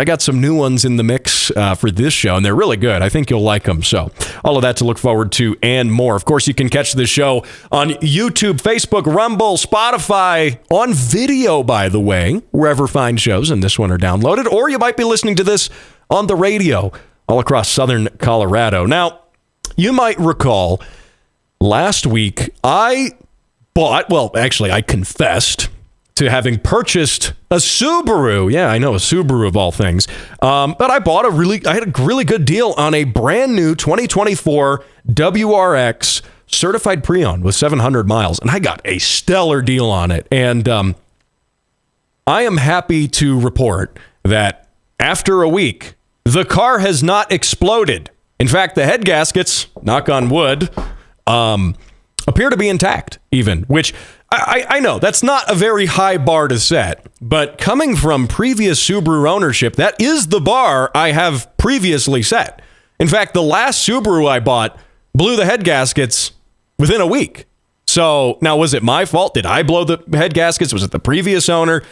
I got some new ones in the mix for this show, and they're really good. I think you'll like them. So all of that to look forward to and more. Of course, you can catch this show on YouTube, Facebook, Rumble, Spotify, on video, by the way, wherever fine shows and this one are downloaded. Or you might be listening to this on the radio all across southern Colorado. Now, you might recall last week I confessed to having purchased a Subaru. Yeah, I know, a Subaru of all things. But I had a really good deal on a brand new 2024 WRX certified pre-owned with 700 miles. And I got a stellar deal on it. And I am happy to report that after a week, the car has not exploded. In fact, the head gaskets, knock on wood, appear to be intact even, which I know that's not a very high bar to set, but coming from previous Subaru ownership, that is the bar I have previously set. In fact, the last Subaru I bought blew the head gaskets within a week. So now, was it my fault? Did I blow the head gaskets? Was it the previous owner?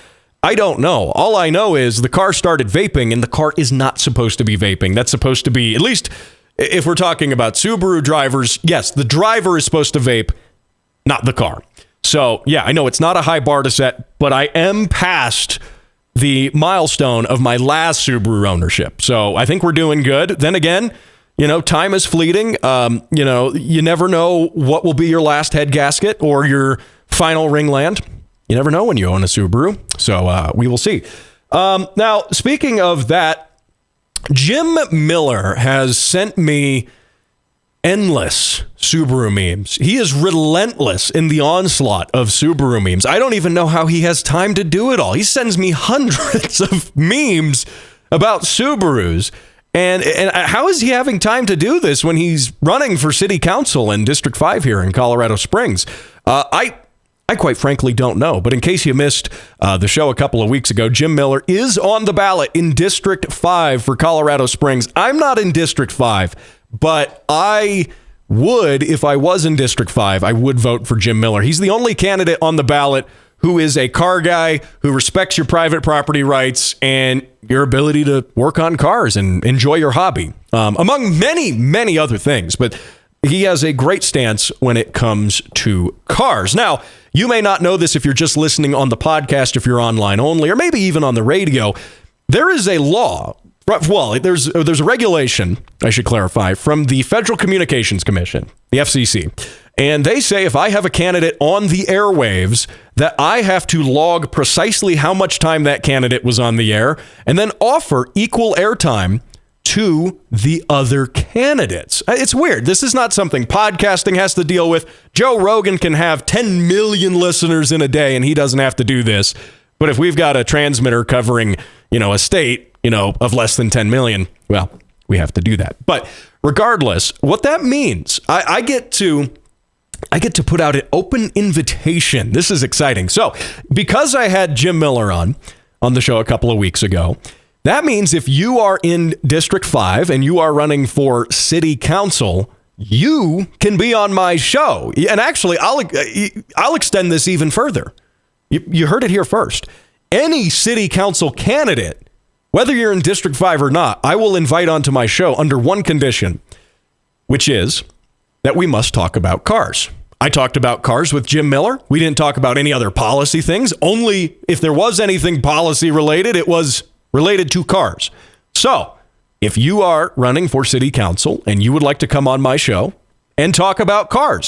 I don't know. All I know is the car started vaping, and the car is not supposed to be vaping. That's supposed to be, at least if we're talking about Subaru drivers, yes, the driver is supposed to vape, not the car. So, yeah, I know it's not a high bar to set, but I am past the milestone of my last Subaru ownership. So I think we're doing good. Then again, time is fleeting. You never know what will be your last head gasket or your final ringland. You never know when you own a Subaru. So we will see. Now, speaking of that, Jim Miller has sent me endless Subaru memes. He is relentless in the onslaught of Subaru memes. I don't even know how he has time to do it all. He sends me hundreds of memes about Subarus. And how is he having time to do this when he's running for city council in District 5 here in Colorado Springs? I quite frankly don't know. But in case you missed the show a couple of weeks ago, Jim Miller is on the ballot in District 5 for Colorado Springs. I'm not in District 5. But I would, if I was in District 5, I would vote for Jim Miller. He's the only candidate on the ballot who is a car guy, who respects your private property rights and your ability to work on cars and enjoy your hobby, among many, many other things. But he has a great stance when it comes to cars. Now, you may not know this if you're just listening on the podcast, if you're online only, or maybe even on the radio. There is a law. Well, there's a regulation, I should clarify, from the Federal Communications Commission, the FCC. And they say if I have a candidate on the airwaves, that I have to log precisely how much time that candidate was on the air and then offer equal airtime to the other candidates. It's weird. This is not something podcasting has to deal with. Joe Rogan can have 10 million listeners in a day and he doesn't have to do this. But if we've got a transmitter covering, a state, of less than 10 million, well, we have to do that. But regardless, what that means, I get to put out an open invitation. This is exciting. So because I had Jim Miller on the show a couple of weeks ago, that means if you are in District 5 and you are running for city council, you can be on my show. And actually, I'll extend this even further. You heard it here first. Any city council candidate, whether you're in District 5 or not, I will invite onto my show under one condition, which is that we must talk about cars. I talked about cars with Jim Miller. We didn't talk about any other policy things. Only if there was anything policy related, it was related to cars. So if you are running for city council and you would like to come on my show and talk about cars,